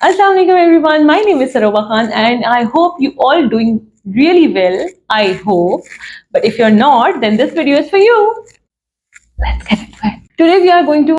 Assalamu alaikum everyone, my name is Saroba Khan and I hope you all doing really well, I hope. But if you're not, then this video is for you. Let's get into it. Today we are going to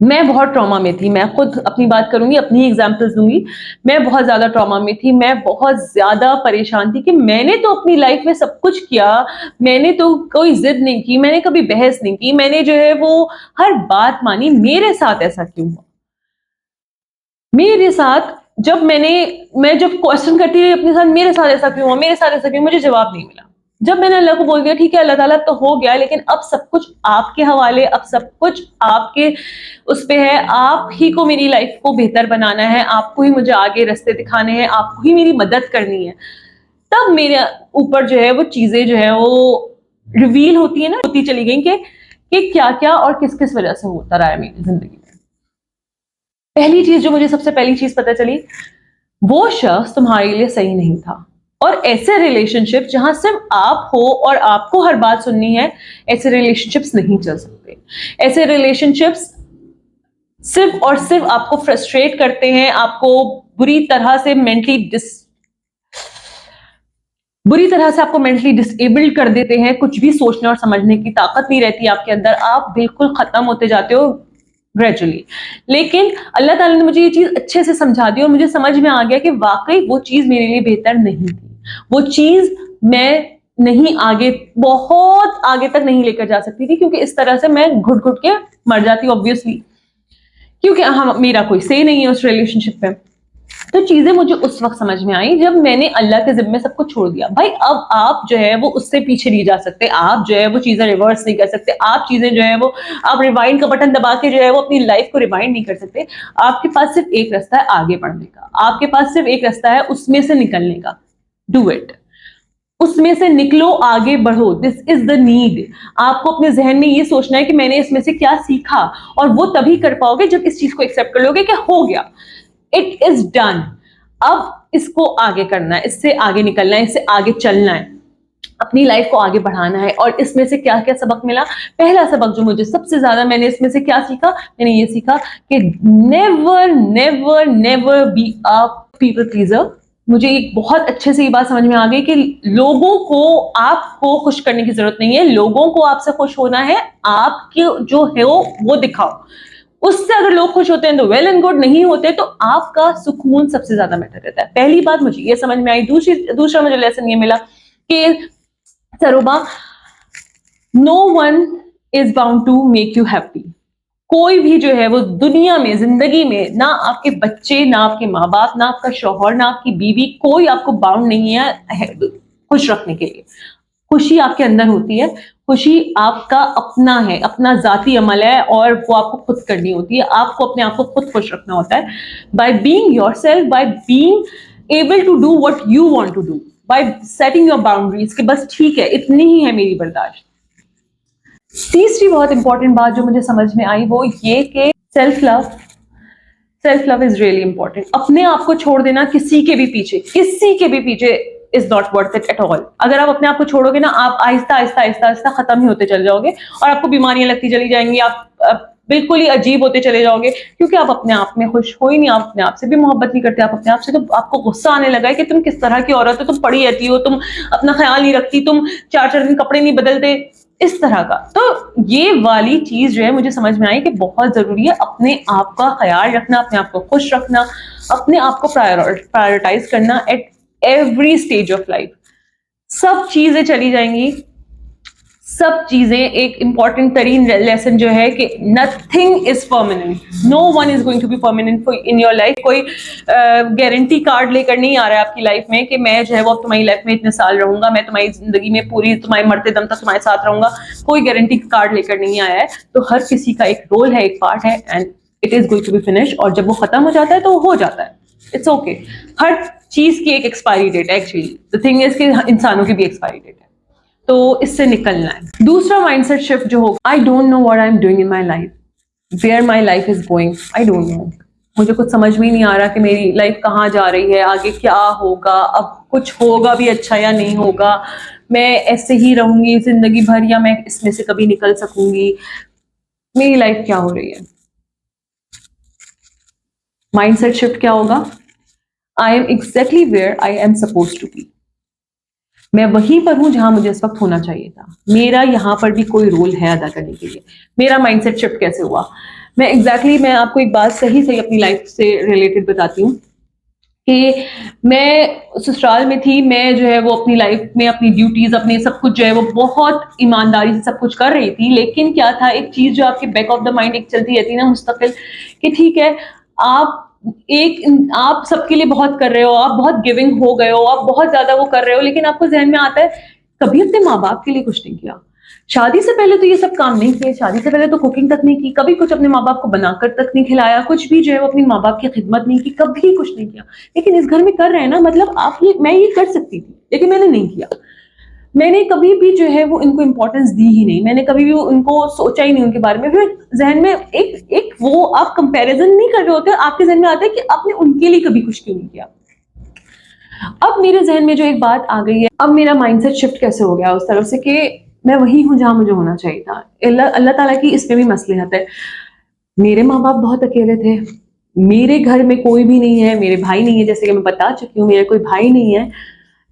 میں بہت trauma میں تھی, میں خود اپنی بات کروں گی, اپنی ایگزامپلس دوں گی. میں بہت زیادہ ٹراما میں تھی, میں بہت زیادہ پریشان تھی کہ میں نے تو اپنی لائف میں سب کچھ کیا, میں نے تو کوئی ضد نہیں کی, میں نے کبھی بحث نہیں کی, میں نے جو ہے وہ ہر بات مانی, میرے ساتھ ایسا کیوں ہوا؟ میرے ساتھ جب میں جب کوشچن کرتی رہی اپنے ساتھ, میرے ساتھ ایسا کیوں ہوا, میرے ساتھ ایسا کیوں, مجھے جواب نہیں ملا. جب میں نے اللہ کو بول دیا ٹھیک ہے اللہ تعالیٰ تو ہو گیا, لیکن اب سب کچھ آپ کے حوالے, اب سب کچھ آپ کے اس پہ ہے, آپ ہی کو میری لائف کو بہتر بنانا ہے, آپ کو ہی مجھے آگے رستے دکھانے ہیں, آپ کو ہی میری مدد کرنی ہے. تب میرے اوپر جو ہے وہ چیزیں جو ہے وہ ریویل ہوتی ہیں نا, ہوتی چلی گئیں کہ کیا کیا اور کس کس وجہ سے ہوتا رہا ہے میری زندگی میں. پہلی چیز جو مجھے سب سے پہلی چیز پتہ چلی, وہ شخص تمہارے لیے صحیح نہیں تھا. اور ایسے ریلیشن شپ جہاں صرف آپ ہو اور آپ کو ہر بات سننی ہے, ایسے ریلیشن شپس نہیں چل سکتے. ایسے ریلیشن شپس صرف اور صرف آپ کو فرسٹریٹ کرتے ہیں, آپ کو بری طرح سے آپ کو مینٹلی ڈس ایبلڈ کر دیتے ہیں. کچھ بھی سوچنے اور سمجھنے کی طاقت نہیں رہتی آپ کے اندر, آپ بالکل ختم ہوتے جاتے ہو گریجولی. لیکن اللہ تعالیٰ نے مجھے یہ چیز اچھے سے سمجھا دی اور مجھے سمجھ میں آ گیا کہ واقعی وہ چیز میرے لیے بہتر نہیں تھی. وہ چیز میں نہیں آگے, بہت آگے تک نہیں لے کر جا سکتی تھی, کیونکہ اس طرح سے میں گھٹ گھٹ کے مر جاتی obviously, کیونکہ میرا کوئی سے نہیں ہے اس ریلیشن شپ پہ. تو چیزیں مجھے اس وقت سمجھ میں آئی جب میں نے اللہ کے ذمے سب کو چھوڑ دیا. بھائی اب آپ جو ہے وہ اس سے پیچھے نہیں جا سکتے, آپ جو ہے وہ چیزیں ریورس نہیں کر سکتے, آپ چیزیں جو ہے وہ آپ ریوائنڈ کا بٹن دبا کے جو ہے وہ اپنی لائف کو ریوائنڈ نہیں کر سکتے. آپ کے پاس صرف ایک رستہ ہے آگے بڑھنے کا, آپ کے پاس صرف ایک رستہ ہے اس میں سے نکلنے کا. ڈو اٹ, اس میں سے نکلو, آگے بڑھو. دس از دا نیڈ. آپ کو اپنے ذہن میں یہ سوچنا ہے کہ میں نے اس میں سے کیا سیکھا, اور وہ تبھی کر پاؤ گے جب اس چیز کو ایکسپٹ کر لو گے کہ ہو گیا, اٹ از ڈن. اب اس کو آگے کرنا ہے, اس سے آگے نکلنا ہے, اس سے آگے چلنا ہے, اپنی لائف کو آگے بڑھانا ہے. اور اس میں سے کیا کیا سبق ملا؟ پہلا سبق جو مجھے سب سے زیادہ, میں نے اس میں سے کیا سیکھا, میں نے یہ سیکھا کہ never never never be a people pleaser. مجھے ایک بہت اچھے سے یہ بات سمجھ میں آ گئی کہ لوگوں کو آپ کو خوش کرنے کی ضرورت نہیں ہے, لوگوں کو آپ سے خوش ہونا ہے, آپ کی جو ہے وہ دکھاؤ. اس سے اگر لوگ خوش ہوتے ہیں تو ویل اینڈ گڈ, نہیں ہوتے تو آپ کا سکون سب سے زیادہ میٹر کرتا ہے. پہلی بات مجھے یہ سمجھ میں آئی. دوسرا مجھے لیسن یہ ملا کہ سروبا, no one is bound to make you happy. کوئی بھی جو ہے وہ دنیا میں, زندگی میں, نہ آپ کے بچے, نہ آپ کے ماں باپ, نہ آپ کا شوہر, نہ آپ کی بیوی, کوئی آپ کو باؤنڈ نہیں ہے خوش رکھنے کے لیے. خوشی آپ کے اندر ہوتی ہے, خوشی آپ کا اپنا ہے, اپنا ذاتی عمل ہے, اور وہ آپ کو خود کرنی ہوتی ہے. آپ کو اپنے آپ کو خود خوش رکھنا ہوتا ہے by being yourself, by being able to do what you want to do, by setting your boundaries کہ بس ٹھیک ہے اتنی ہی ہے میری برداشت. تیسری بہت امپورٹنٹ بات جو مجھے سمجھ میں آئی وہ یہ کہ self love is really important. اپنے آپ کو چھوڑ دینا کسی کے بھی پیچھے is not worth it at all. اگر آپ اپنے آپ کو چھوڑو گے نا, آپ آہستہ آہستہ آہستہ آہستہ ختم ہی ہوتے چل جاؤ گے, اور آپ کو بیماریاں لگتی چلی جائیں گی, آپ بالکل ہی عجیب ہوتے چلے جاؤ گے, کیونکہ آپ اپنے آپ میں خوش ہو ہی نہیں, آپ اپنے آپ سے بھی محبت نہیں کرتے. آپ اپنے آپ سے, تو آپ کو غصہ آنے لگا ہے کہ تم کس طرح کی عورت ہو, تم پڑی رہتی ہو, تم اپنا خیال نہیں رکھتی, تم 4 دن کپڑے نہیں بدلتے, اس طرح کا. تو یہ والی چیز جو ہے مجھے سمجھ میں آئی کہ بہت ضروری ہے اپنے آپ کا خیال رکھنا, اپنے آپ کو خوش رکھنا, اپنے آپ کو پرائیورٹائز کرنا at every stage of life. سب چیزیں چلی جائیں گی, سب چیزیں. ایک امپورٹنٹ ترین لیسن جو ہے کہ nothing is permanent, no one is going to be permanent in your life. کوئی گارنٹی کارڈ لے کر نہیں آ رہا ہے آپ کی لائف میں کہ میں جو ہے وہ تمہاری لائف میں اتنے سال رہوں گا, میں تمہاری زندگی میں پوری تمہارے مرتے دم تک تمہارے ساتھ رہوں گا. کوئی گارنٹی کارڈ لے کر نہیں آیا ہے. تو ہر کسی کا ایک رول ہے, ایک پارٹ ہے, and it is going to be finish. اور جب وہ ختم ہو جاتا ہے تو وہ ہو جاتا ہے, اٹس اوکے. ہر چیز کی ایک ایکسپائری ڈیٹ ہے. ایکچولی the thing is کہ انسانوں کی بھی ایکسپائری ڈیٹ ہے, تو اس سے نکلنا ہے. دوسرا مائنڈ سیٹ شفٹ جو ہوگا, I don't know what I am doing in my life, where my life is going, I don't know. مجھے کچھ سمجھ میں نہیں آ رہا کہ میری لائف کہاں جا رہی ہے, آگے کیا ہوگا, اب کچھ ہوگا بھی اچھا یا نہیں ہوگا, میں ایسے ہی رہوں گی زندگی بھر یا میں اس میں سے کبھی نکل سکوں گی, میری لائف کیا ہو رہی ہے. مائنڈ سیٹ شفٹ کیا ہوگا, I am exactly where I am suppose to be. میں وہیں پر ہوں جہاں مجھے اس وقت ہونا چاہیے تھا. میرا یہاں پر بھی کوئی رول ہے ادا کرنے کے لیے. میرا مائنڈ سیٹ شفٹ کیسے ہوا, میں ایگزیکٹلی میں آپ کو ایک بات صحیح اپنی لائف سے ریلیٹڈ بتاتی ہوں کہ میں سسرال میں تھی، میں جو ہے وہ اپنی لائف میں اپنی ڈیوٹیز اپنے سب کچھ جو ہے وہ بہت ایمانداری سے سب کچھ کر رہی تھی، لیکن کیا تھا ایک چیز جو آپ کے بیک آف دا مائنڈ ایک چلتی رہتی نا مستقل، کہ ٹھیک ہے آپ سب کے لیے بہت کر رہے ہو، آپ بہت گیونگ ہو گئے ہو، آپ بہت زیادہ وہ کر رہے ہو، لیکن آپ کو ذہن میں آتا ہے کبھی اپنے ماں باپ کے لیے کچھ نہیں کیا. شادی سے پہلے تو یہ سب کام نہیں کیے، شادی سے پہلے تو کوکنگ تک نہیں کی، کبھی کچھ اپنے ماں باپ کو بنا کر تک نہیں کھلایا، کچھ بھی جو ہے وہ اپنی ماں باپ کی خدمت نہیں کی، کبھی کچھ نہیں کیا. لیکن اس گھر میں کر رہے ہیں نا، مطلب میں یہ کر سکتی تھی لیکن میں نے نہیں کیا. میں نے کبھی بھی جو ہے وہ ان کو امپورٹنس دی ہی نہیں، میں نے کبھی بھی ان کو سوچا ہی نہیں ان کے بارے میں. پھر ذہن میں ایک وہ آپ کمپیریزن نہیں کر رہے ہوتے، آپ کے ذہن میں آتا ہے کہ آپ نے ان کے لیے کبھی کچھ کیوں نہیں کیا. اب میرے ذہن میں جو ایک بات آ گئی ہے، اب میرا مائنڈ سیٹ شفٹ کیسے ہو گیا اس طرف سے کہ میں وہی ہوں جہاں مجھے ہونا چاہیے تھا. اللہ تعالیٰ کی اس میں بھی مصلحت ہے. میرے ماں باپ بہت اکیلے تھے، میرے گھر میں کوئی بھی نہیں ہے، میرے بھائی نہیں ہے، جیسے کہ میں بتا چکی ہوں میرے کوئی بھائی نہیں ہے.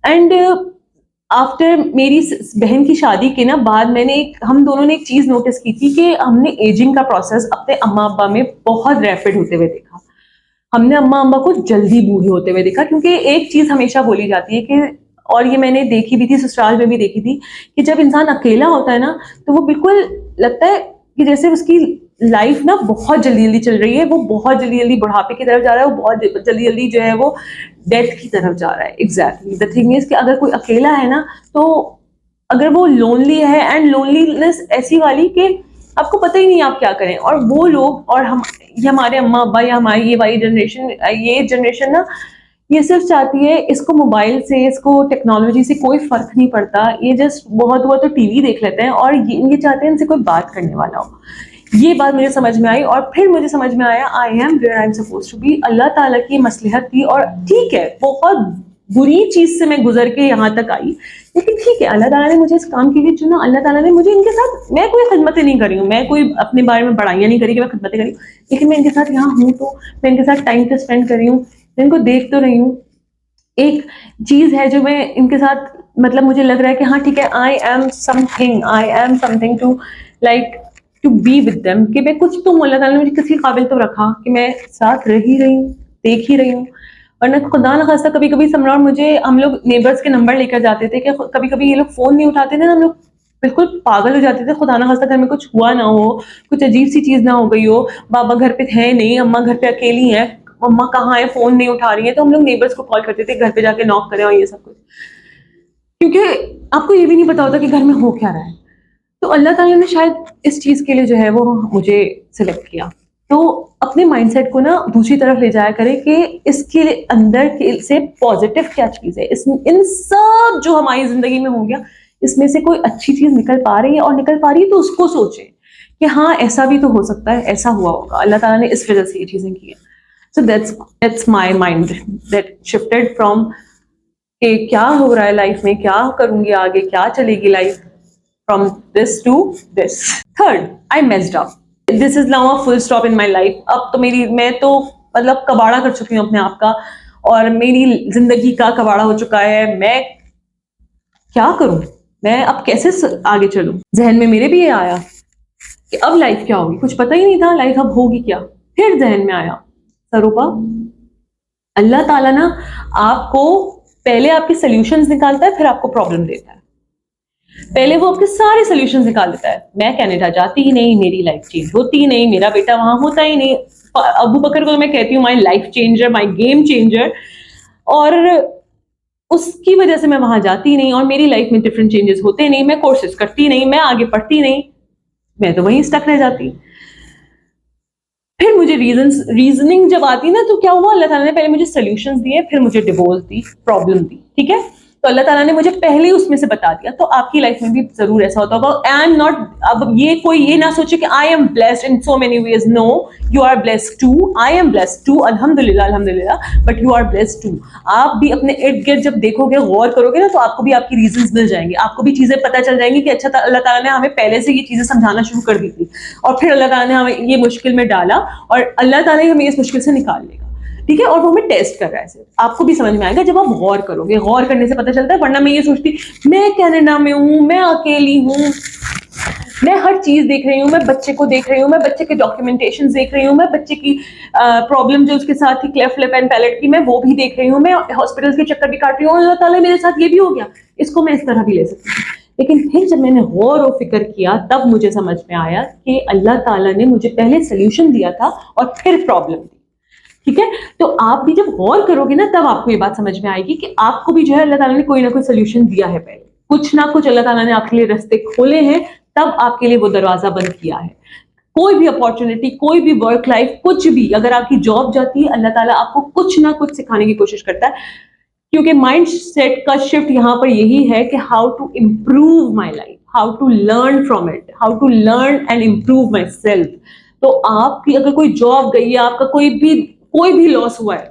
اینڈ آفٹر میری بہن کی شادی کے نا بعد ہم دونوں نے ایک چیز نوٹس کی تھی کہ ہم نے ایجنگ کا پروسیس اپنے اماں ابا میں بہت ریپڈ ہوتے ہوئے دیکھا. ہم نے اماں ابا کو جلدی بوڑھے ہوتے ہوئے دیکھا، کیونکہ ایک چیز ہمیشہ بولی جاتی ہے کہ، اور یہ میں نے دیکھی بھی تھی سسرال میں بھی دیکھی تھی، کہ جب انسان اکیلا ہوتا ہے نا تو وہ بالکل لگتا ہے کہ جیسے اس کی لائف نا بہت جلدی جلدی چل رہی ہے، وہ بہت جلدی جلدی بڑھاپے کی طرف جا رہا ہے، وہ بہت جلدی جلدی جو ہے وہ ڈیتھ کی طرف جا رہا ہے. ایگزیکٹلی دا تھنگ از کہ اگر کوئی اکیلا ہے نا تو اگر وہ لونلی ہے، اینڈ لونلینس ایسی والی کہ آپ کو پتہ ہی نہیں آپ کیا کریں. اور وہ لوگ اور یہ ہمارے اماں ابا یا ہماری یہ والی جنریشن نا یہ صرف چاہتی ہے، اس کو موبائل سے، اس کو ٹیکنالوجی سے کوئی فرق نہیں پڑتا، یہ جسٹ بہت ہوا تو ٹی وی دیکھ لیتے ہیں، اور یہ چاہتے ہیں ان سے کوئی بات کرنے والا ہو. یہ بات مجھے سمجھ میں آئی، اور پھر مجھے سمجھ میں آیا I am where I am suppose to be. اللہ تعالیٰ کی مصلحت تھی، اور ٹھیک ہے بہت بری چیز سے میں گزر کے یہاں تک آئی، لیکن ٹھیک ہے اللہ تعالیٰ نے مجھے اس کام کے لیے چنا. اللہ تعالیٰ نے مجھے ان کے ساتھ، میں کوئی خدمتیں نہیں کری ہوں، میں کوئی اپنے بارے میں بڑائیاں نہیں کری کہ میں خدمتیں کری، لیکن میں ان کے ساتھ یہاں ہوں تو میں ان کے ساتھ ٹائم تو اسپینڈ کر رہی ہوں، میں ان کو دیکھ تو رہی ہوں. ایک چیز ہے جو میں ان کے ساتھ مطلب مجھے لگ رہا ہے کہ ہاں ٹھیک ہے I am something to like to be with them, کہ میں کچھ تو ہوں. اللہ تعالیٰ نے مجھے کسی قابل تو رکھا کہ میں ساتھ رہ ہی رہی ہوں، دیکھ ہی رہی ہوں. ورنہ خدا نخواستہ کبھی کبھی سمرا اور مجھے، ہم لوگ نیبرس کے نمبر لے کر جاتے تھے کہ کبھی کبھی یہ لوگ فون نہیں اٹھاتے تھے نا، ہم لوگ بالکل پاگل ہو جاتے تھے. خدا نخواستہ گھر میں کچھ ہوا نہ ہو، کچھ عجیب سی چیز نہ ہو گئی ہو، بابا گھر پہ ہے نہیں، اماں گھر پہ اکیلی ہیں، اماں کہاں ہے، فون نہیں اٹھا رہی ہیں، تو ہم لوگ نیبرس کو کال کرتے تھے گھر پہ جا کے ناک کریں اور یہ سب کچھ، کیونکہ آپ کو یہ بھی نہیں پتا ہوتا کہ گھر میں ہو کیا رہا ہے. تو اللہ تعالیٰ نے شاید اس چیز کے لیے جو ہے وہ مجھے سلیکٹ کیا. تو اپنے مائنڈ سیٹ کو نا دوسری طرف لے جایا کرے کہ اس کے اندر سے پازیٹیو کیا چیز ہے، ان سب جو ہماری زندگی میں ہو گیا اس میں سے کوئی اچھی چیز نکل پا رہی ہے، اور نکل پا رہی ہے تو اس کو سوچیں کہ ہاں ایسا بھی تو ہو سکتا ہے، ایسا ہوا ہوگا، اللہ تعالیٰ نے اس وجہ سے یہ چیزیں کی ہیں. So that's my mind that shifted from کہ کیا ہو رہا ہے لائف میں، کیا کروں گی آگے، کیا چلے گی life, from this to this. Third, I messed up. This is now a full stop in my life. اب تو میں تو مطلب کباڑا کر چکی ہوں اپنے آپ کا، اور میری زندگی کا کباڑا ہو چکا ہے. میں کیا کروں، میں اب کیسے آگے چلوں. ذہن میں میرے بھی یہ آیا کہ اب لائف کیا ہوگی، کچھ پتہ ہی نہیں تھا لائف اب ہوگی کیا. پھر ذہن میں آیا سروپا، اللہ تعالیٰ نا آپ کو پہلے آپ کے سلیوشنز نکالتا ہے، پھر آپ کو پرابلم دیتا ہے. پہلے وہ آپ کے سارے سلیوشنز نکال دیتا ہے. میں کینیڈا جاتی ہی نہیں، میری لائف چینج ہوتی ہی نہیں، میرا بیٹا وہاں ہوتا ہی نہیں. ابو بکر کو میں کہتی ہوں my life changer, my game changer, اور اس کی وجہ سے میں وہاں جاتی نہیں، اور میری لائف میں ڈفرینٹ چینجز ہوتے نہیں، میں کورسز کرتی نہیں، میں آگے پڑھتی نہیں، میں تو وہیں اسٹک رہ جاتی. پھر مجھے ریزننگ جب آتی نا تو کیا ہوا، اللہ تعالیٰ نے پہلے مجھے سولوشنز دیے، پھر مجھے ڈیوورس دی، پرابلم دی. ٹھیک ہے، تو اللہ تعالیٰ نے مجھے پہلے اس میں سے بتا دیا. تو آپ کی لائف میں بھی ضرور ایسا ہوتا ہوگا. آئی ایم ناٹ، اب یہ کوئی یہ نہ سوچے کہ I am blessed in so many ways. No, you are blessed too, I am blessed too, الحمدللہ، but you are blessed too. آپ بھی اپنے ارد گرد جب دیکھو گے، غور کرو گے نا، تو آپ کو بھی آپ کی ریزنز مل جائیں گے، آپ کو بھی چیزیں پتہ چل جائیں گی کہ اچھا اللہ تعالیٰ نے ہمیں پہلے سے یہ چیزیں سمجھانا شروع کر دی تھی، اور پھر اللہ تعالیٰ نے ہمیں یہ مشکل میں ڈالا، اور اللہ تعالیٰ ہمیں اس مشکل سے نکال لے گا. ٹھیک ہے, اور وہ ہمیں ٹیسٹ کر رہا ہے. صرف آپ کو بھی سمجھ میں آئے گا جب آپ غور کرو گے, غور کرنے سے پتہ چلتا ہے. ورنہ میں یہ سوچتی میں کینیڈا میں ہوں, میں اکیلی ہوں, میں ہر چیز دیکھ رہی ہوں, میں بچے کو دیکھ رہی ہوں, میں بچے کے ڈاکیومنٹیشن دیکھ رہی ہوں, میں بچے کی پرابلم جو اس کے ساتھ تھی کلیفٹ لپ اینڈ پیلٹ کی, میں وہ بھی دیکھ رہی ہوں, میں ہاسپٹل کے چکر بھی کاٹ رہی ہوں, اللہ تعالیٰ میرے ساتھ یہ بھی ہو گیا, اس کو میں اس طرح بھی لے سکتی ہوں. لیکن پھر جب میں نے غور و فکر کیا تب مجھے سمجھ میں آیا کہ اللہ تعالیٰ نے مجھے پہلے سلیوشن دیا تھا اور پھر پرابلم دی. ٹھیک ہے, تو آپ بھی جب غور کرو گے نا تب آپ کو یہ بات سمجھ میں آئے گی کہ آپ کو بھی جو ہے اللہ تعالیٰ نے کوئی نہ کوئی سلیوشن دیا ہے, پہلے کچھ نہ کچھ اللہ تعالیٰ نے آپ کے لیے رستے کھولے ہیں, تب آپ کے لیے وہ دروازہ بند کیا ہے. کوئی بھی اپارچونٹی, کوئی بھی ورک لائف, کچھ بھی, اگر آپ کی جاب جاتی ہے اللہ تعالیٰ آپ کو کچھ نہ کچھ سکھانے کی کوشش کرتا ہے, کیونکہ مائنڈ سیٹ کا شفٹ یہاں پر یہی ہے کہ how to improve my life, how to learn from it, how to learn and improve myself. تو آپ کی اگر کوئی جاب گئی ہے, آپ کا کوئی بھی لاس ہوا ہے,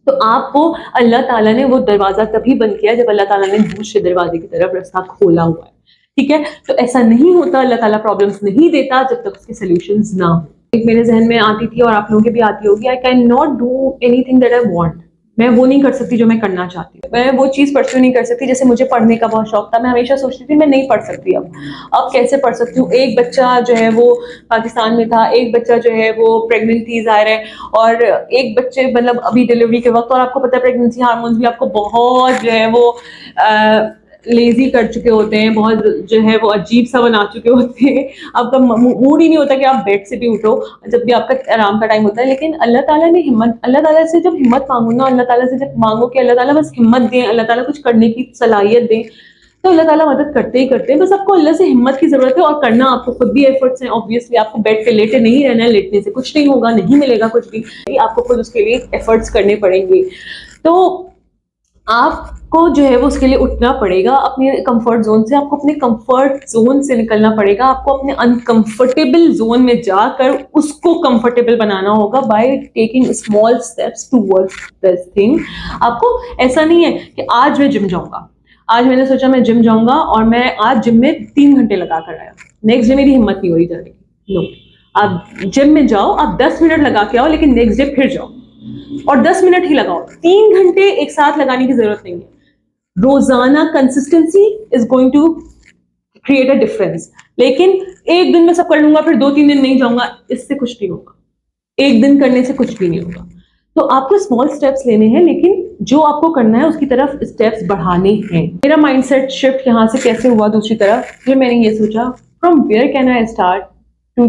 تو آپ کو اللہ تعالیٰ نے وہ دروازہ تبھی بند کیا جب اللہ تعالیٰ نے دوسرے دروازے کی طرف راستہ کھولا ہوا ہے. ٹھیک ہے, تو ایسا نہیں ہوتا, اللہ تعالیٰ پرابلمس نہیں دیتا جب تک اس کے سولوشنز نہ ہو. ایک میرے ذہن میں آتی تھی اور آپ لوگوں کے بھی آتی ہوگی, I can not do any thing that I want. میں وہ نہیں کر سکتی جو میں کرنا چاہتی ہوں, میں وہ چیز پرسیو نہیں کر سکتی. جیسے مجھے پڑھنے کا بہت شوق تھا, میں ہمیشہ سوچتی تھی میں نہیں پڑھ سکتی, اب کیسے پڑھ سکتی ہوں. ایک بچہ جو ہے وہ پاکستان میں تھا, ایک بچہ جو ہے وہ پریگننٹ تھی ظاہر ہے, اور ایک بچے مطلب ابھی ڈلیوری کے وقت, اور آپ کو پتا ہے پریگننسی ہارمونس بھی آپ کو بہت جو ہے وہ لیزی کر چکے ہوتے ہیں, بہت جو ہے وہ عجیب سا بنا چکے ہوتے ہیں. آپ کا موڈ ہی نہیں ہوتا کہ آپ بیڈ سے بھی اٹھو جب بھی آپ کا آرام کا ٹائم ہوتا ہے. لیکن اللہ تعالیٰ نے ہمت, اللہ تعالیٰ سے جب ہمت مانگو نا, اللہ تعالیٰ سے جب مانگو کہ اللہ تعالیٰ بس ہمت دیں, اللہ تعالیٰ کچھ کرنے کی صلاحیت دیں, تو اللہ تعالیٰ مدد کرتے ہی کرتے ہیں. بس آپ کو اللہ سے ہمت کی ضرورت ہے, اور کرنا آپ کو خود بھی ایفرٹس ہیں. آبویسلی آپ کو بیڈ پہ لیٹے نہیں رہنا ہے, لیٹنے سے کچھ نہیں ہوگا, نہیں ملے گا کچھ بھی, آپ کو خود اس کے لیے ایفرٹس کرنے پڑیں گے. تو آپ کو جو ہے وہ اس کے لیے اٹھنا پڑے گا اپنے کمفرٹ زون سے, آپ کو اپنے کمفرٹ زون سے نکلنا پڑے گا, آپ کو اپنے انکمفرٹیبل زون میں جا کر اس کو کمفرٹیبل بنانا ہوگا by taking small steps towards this thing. آپ کو ایسا نہیں ہے کہ آج میں جم جاؤں گا, آج میں نے سوچا میں جم جاؤں گا اور میں آج جم میں 3 گھنٹے لگا کر آیا, نیکسٹ ڈے میری ہمت نہیں ہو رہی جانے کی. نو, آپ جم میں جاؤ, آپ 10 منٹ لگا کے آؤ, لیکن نیکسٹ ڈے پھر جاؤ اور 10 منٹ ہی لگاؤ. 3 گھنٹے ایک ساتھ لگانے کی ضرورت نہیں ہے. روزانہ consistency is going to create a difference. لیکن ایک دن میں سب کر لوں گا, پھر 2-3 دن نہیں جاؤں گا, اس سے کچھ نہیں ہوگا. ایک دن کرنے سے کچھ بھی نہیں ہوگا. تو آپ کو اسمال اسٹیپس لینے ہیں, لیکن جو آپ کو کرنا ہے اس کی طرف اسٹیپس بڑھانے ہیں. میرا مائنڈ سیٹ شفٹ یہاں سے کیسے ہوا دوسری طرف, پھر میں نے یہ سوچا from where can I start to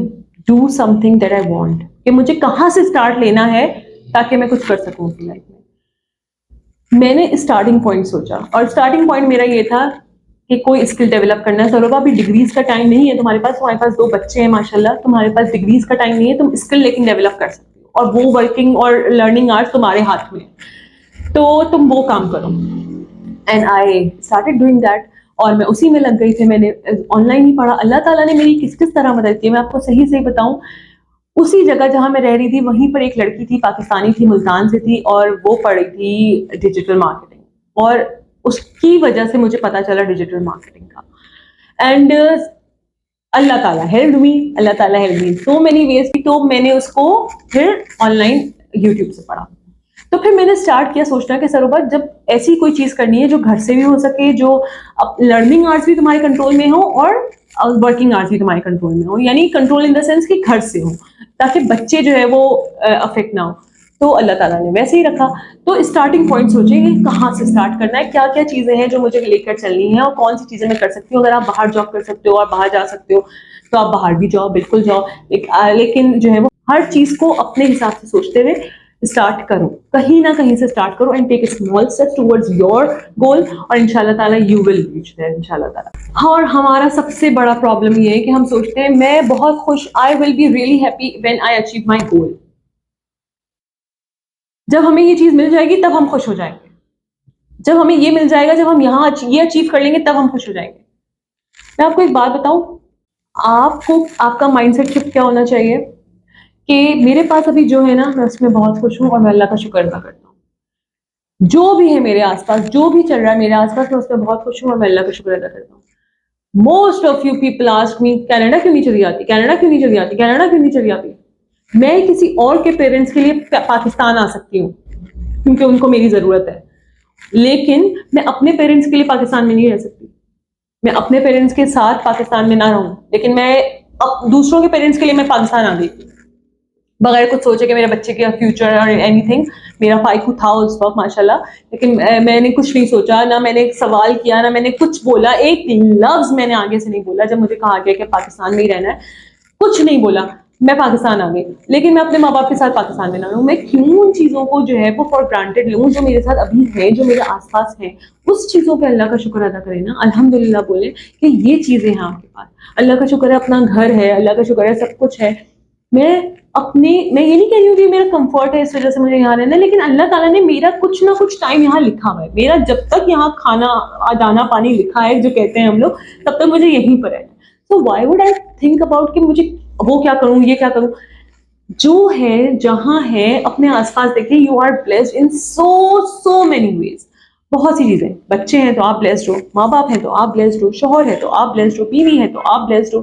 do something that I want, کہ مجھے کہاں سے اسٹارٹ لینا ہے تاکہ میں کچھ کر سکوں اپنی لائف میں. میں نے اسٹارٹنگ پوائنٹ سوچا, اور اسٹارٹنگ پوائنٹ میرا یہ تھا کہ کوئی اسکل ڈیولپ کرنا ہے. چلو ابھی ڈگریز کا ٹائم نہیں ہے تمہارے پاس 2 بچے ہیں ماشاءاللہ, تمہارے پاس ڈگریز کا ٹائم نہیں ہے, تم اسکل لیکن ڈیولپ کر سکتے ہو, اور وہ ورکنگ اور لرننگ آرٹس تمہارے ہاتھ میں, تو تم وہ کام کرو. And I started doing that, اور میں اسی میں لگ گئی تھی. میں نے آن لائن ہی پڑھا. اللہ تعالیٰ نے میری کس طرح مدد کی, میں آپ کو صحیح بتاؤں. اسی جگہ جہاں میں رہ رہی تھی وہیں پر ایک لڑکی تھی, پاکستانی تھی, ملتان سے تھی, اور وہ پڑھی تھی ڈیجیٹل مارکیٹنگ, اور اس کی وجہ سے مجھے پتا چلا ڈیجیٹل مارکیٹنگ کا. اینڈ اللہ تعالیٰ ہیلپ می, اللہ تعالیٰ ہیلپ می سو مینی ویز. تو میں نے اس کو پھر آن لائن یوٹیوب سے پڑھا. تو پھر میں نے اسٹارٹ کیا سوچنا کہ سروبا جب ایسی کوئی چیز کرنی ہے جو گھر سے بھی ہو سکے, جو لرننگ آرٹس بھی تمہارے کنٹرول میں ہو اور ورکنگ آرٹس بھی تمہارے کنٹرول میں ہو, یعنی کنٹرول ان دا سینس کہ گھر سے ہو, تاکہ بچے جو ہے وہ افیکٹ نہ ہو. تو اللہ تعالیٰ نے ویسے ہی رکھا. تو اسٹارٹنگ پوائنٹ سوچیں کہ کہاں سے اسٹارٹ کرنا ہے, کیا کیا چیزیں ہیں جو مجھے لے کر چلنی ہیں, اور کون سی چیزیں میں کر سکتی ہوں. اگر آپ باہر جاب کر سکتے ہو اور باہر جا سکتے ہو تو آپ باہر بھی جاؤ, بالکل جاؤ, لیکن جو ہے وہ ہر چیز کو اپنے حساب سے سوچتے ہوئے اسٹارٹ کرو, کہیں نہ کہیں سے اسٹارٹ کرو, and take small steps towards your goal, اور ان شاء اللہ تعالیٰ you will reach there in شاء اللہ تعالیٰ. اور ہمارا سب سے بڑا پرابلم یہ ہے کہ ہم سوچتے ہیں میں بہت خوش, I will be really happy when I achieve my goal. جب ہمیں یہ چیز مل جائے گی تب ہم خوش ہو جائیں گے. جب ہمیں یہ مل جائے گا, جب ہم یہاں یہ اچیو کر لیں گے تب ہم خوش ہو جائیں گے. میں آپ کو ایک بات بتاؤں, آپ کو آپ کا مائنڈ سیٹ شفٹ کیا ہونا چاہیے کہ میرے پاس ابھی جو ہے نا میں اس میں بہت خوش ہوں, اور میں اللہ کا شکر ادا کرتا ہوں. جو بھی ہے میرے آس پاس, جو بھی چل رہا ہے میرے آس پاس, میں اس میں بہت خوش ہوں اور میں اللہ کا شکر ادا کرتا ہوں. Most of you people ask me Canada کیوں نہیں چلی جاتی, کینیڈا کیوں نہیں چلی جاتی, کینیڈا کیوں نہیں چلی جاتی. میں کسی اور کے پیرنٹس کے لیے پاکستان آ سکتی ہوں, کیونکہ ان کو میری ضرورت ہے. لیکن میں اپنے پیرنٹس کے لیے پاکستان میں نہیں رہ سکتی. میں اپنے پیرنٹس کے ساتھ پاکستان میں نہ رہوں, لیکن میں دوسروں کے پیرنٹس کے لیے میں پاکستان آ گئی بغیر کچھ سوچے کہ میرے بچے کا فیوچر اور اینی تھنگ. میرا فائقو تھا اس وقت ماشاء اللہ, لیکن میں نے کچھ نہیں سوچا, نہ میں نے ایک سوال کیا, نہ میں نے کچھ بولا, ایک لفظ میں نے آگے سے نہیں بولا. جب مجھے کہا گیا کہ پاکستان میں ہی رہنا ہے, کچھ نہیں بولا, میں پاکستان آ گئی. لیکن میں اپنے ماں باپ کے ساتھ پاکستان میں نہ ہوں. میں کیوں ان چیزوں کو جو ہے وہ فار گرانٹیڈ لوں جو میرے ساتھ ابھی ہیں, جو میرے آس پاس ہیں. اس چیزوں پہ اللہ کا شکر ادا کریں نا, الحمدللہ بولیں کہ یہ چیزیں ہیں آپ کے پاس. اللہ کا شکر ہے اپنا گھر ہے, اللہ کا شکر ہے سب کچھ ہے. میں یہ نہیں کہہ رہی ہوں کہ میرا کمفرٹ ہے اس وجہ سے مجھے یہاں رہنا ہے, لیکن اللہ تعالیٰ نے میرا کچھ نہ کچھ ٹائم یہاں لکھا ہوا ہے. میرا جب تک یہاں کھانا دانا پانی لکھا ہے جو کہتے ہیں ہم لوگ, تب تک مجھے یہیں پر ہے. So why would I think about کہ مجھے وہ کیا کروں, یہ کیا کروں. جو ہے جہاں ہے اپنے آس پاس دیکھیں, you are blessed in so many ways. بہت سی چیزیں, بچے ہیں تو آپ بلیسڈ ہو, ماں باپ ہیں تو آپ بلیسڈ ہو, شوہر ہے تو آپ بلیسڈ ہو, بیوی ہے تو آپ بلیسڈ ہو,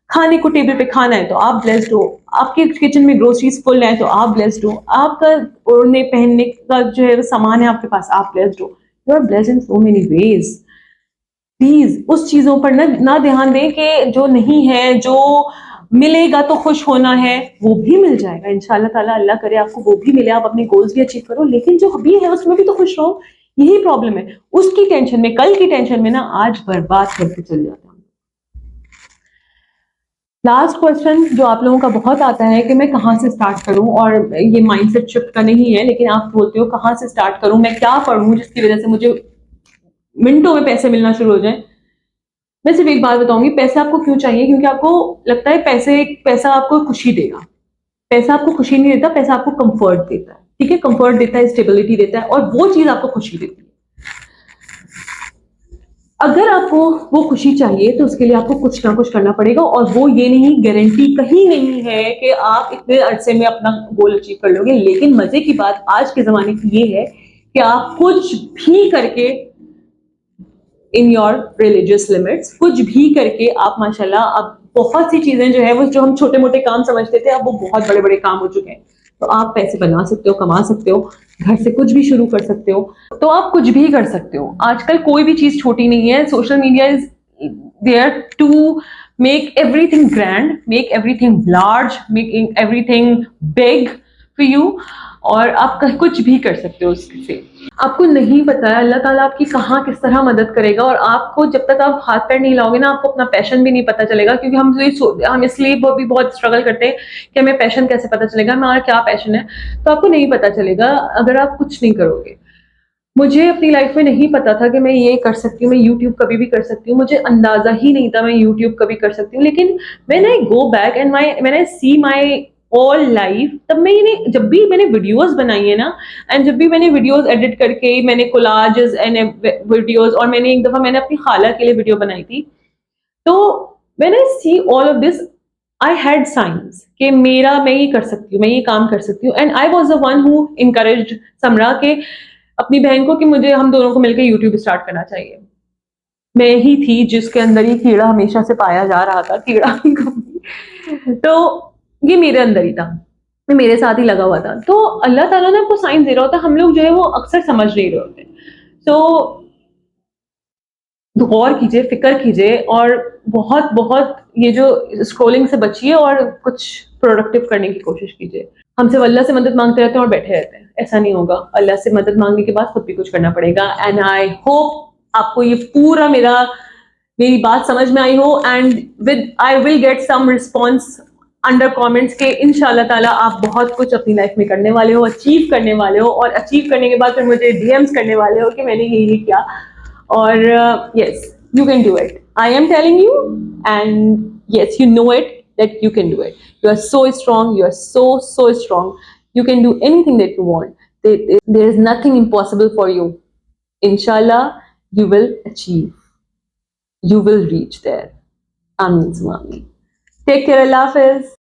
کھانے کو ٹیبل پہ کھانا ہے تو آپ بلیسڈ ہو, آپ کے کچن میں گروسریز فل ہیں تو آپ بلیسڈ ہو, آپ کا اوڑھنے پہننے کا جو ہے سامان ہے آپ کے پاس, آپ بلیسڈ ہو. You are blessed in so many ways. Please اس چیزوں پر نہ دھیان دیں کہ جو نہیں ہے, جو ملے گا تو خوش ہونا ہے, وہ بھی مل جائے گا انشاءاللہ تعالیٰ. اللہ کرے آپ کو وہ بھی ملے, آپ اپنے گولز بھی اچیو کرو, لیکن جو بھی ہے اس میں بھی تو خوش رہو. یہی پرابلم ہے, اس کی ٹینشن میں, کل کی ٹینشن میں نا آج برباد کر کے چل جاتا ہوں. لاسٹ کوشچن جو آپ لوگوں کا بہت آتا ہے کہ میں کہاں سے اسٹارٹ کروں, اور یہ مائنڈ سیٹ شفٹ کا نہیں ہے, لیکن آپ بولتے ہو کہاں سے اسٹارٹ کروں, میں کیا پڑھوں جس کی وجہ سے مجھے منٹوں میں پیسے ملنا شروع ہو جائیں. میں صرف ایک بات بتاؤں گی, پیسہ آپ کو کیوں چاہیے, کیونکہ آپ کو لگتا ہے پیسہ آپ کو خوشی دے گا. پیسہ آپ کو خوشی نہیں دیتا, پیسہ آپ کو کمفرٹ دیتا ہے. ٹھیک ہے, کمفرٹ دیتا ہے, اسٹیبلٹی دیتا ہے, اور وہ چیز آپ کو خوشی دیتی ہے. اگر آپ کو وہ خوشی چاہیے تو اس کے لیے آپ کو کچھ نہ کچھ کرنا پڑے گا, اور وہ یہ نہیں, گارنٹی کہیں نہیں ہے کہ آپ اتنے عرصے میں اپنا گول اچیو کر لو گے. لیکن مزے کی بات آج کے زمانے کی یہ ہے کہ آپ کچھ بھی کر کے ان یور ریلیجیس لمٹس, کچھ بھی کر کے آپ ماشاءاللہ اب بہت سی چیزیں جو ہے وہ جو ہم چھوٹے موٹے کام سمجھتے تھے, اب وہ بہت بڑے بڑے کام ہو چکے ہیں. تو آپ پیسے بنا سکتے ہو, کما سکتے ہو, گھر سے کچھ بھی شروع کر سکتے ہو, تو آپ کچھ بھی کر سکتے ہو. آج کل کوئی بھی چیز چھوٹی نہیں ہے. Social media is there to make everything grand, make everything large, making everything big for you, اور آپ کچھ بھی کر سکتے ہو اس سے. آپ کو نہیں پتا ہے اللہ تعالیٰ آپ کی کہاں کس طرح مدد کرے گا, اور آپ کو جب تک آپ ہاتھ پیر نہیں لاؤ گے نا, آپ کو اپنا پیشن بھی نہیں پتا چلے گا. کیونکہ ہم اس لیے بھی بہت اسٹرگل کرتے ہیں کہ ہمیں پیشن کیسے پتا چلے گا, ہمارا کیا پیشن ہے. تو آپ کو نہیں پتا چلے گا اگر آپ کچھ نہیں کرو گے. مجھے اپنی لائف میں نہیں پتا تھا کہ میں یہ کر سکتی ہوں, میں یوٹیوب کبھی بھی کر سکتی ہوں, مجھے اندازہ ہی نہیں تھا میں یوٹیوب کبھی کر سکتی ہوں. لیکن when I go back and when I see my all life, تب جب بھی میں نے ویڈیوز بنائی ہیں نا, اینڈ جب بھی میں نے ویڈیوز ایڈٹ کر کے میں نے کولاجز اینڈ ویڈیوز, اور میں نے ایک دفعہ میں نے اپنی خالہ کے لیے ویڈیو بنائی تھی, تو when I see all of this I had signs کہ میں یہ کر سکتی ہوں, میں یہ کام کر سکتی ہوں. and I was the one who encouraged سمرا کہ اپنی بہن کو کہ ہم دونوں کو مل کے یوٹیوب اسٹارٹ کرنا چاہیے. میں ہی تھی جس کے اندر یہ کیڑا ہمیشہ سے پایا جا رہا تھا, کیڑا تو یہ میرے اندر ہی تھا, میرے ساتھ ہی لگا ہوا تھا. تو اللہ تعالیٰ نے آپ کو سائن دے رہا ہوتا ہے, ہم لوگ جو ہے وہ اکثر سمجھ نہیں رہے ہوتے. تو غور کیجیے, فکر کیجیے, اور بہت بہت یہ جو اسکرولنگ سے بچیے اور کچھ پروڈکٹیو کرنے کی کوشش کیجیے. ہم صرف اللہ سے مدد مانگتے رہتے ہیں اور بیٹھے رہتے ہیں, ایسا نہیں ہوگا. اللہ سے مدد مانگنے کے بعد خود بھی کچھ کرنا پڑے گا. اینڈ آئی ہوپ آپ کو یہ پورا میری بات سمجھ میں آئی ہو, and I will get some response under comments کہ انشاءاللہ تعالیٰ آپ بہت کچھ اپنی لائف میں کرنے والے ہو, اچیو کرنے والے ہو, اور اچیو کرنے کے بعد پھر مجھے ڈی ایمس کرنے والے ہو کہ میں نے یہ کیا. اور yes, you can do it. I am telling you, and yes, you know it, that you can do it. You are so strong. You are so strong. You can do anything that you want. There is nothing impossible for you. Inshallah, you will achieve. You will reach there. Ameen summa ameen. Take care. Allah Hafiz.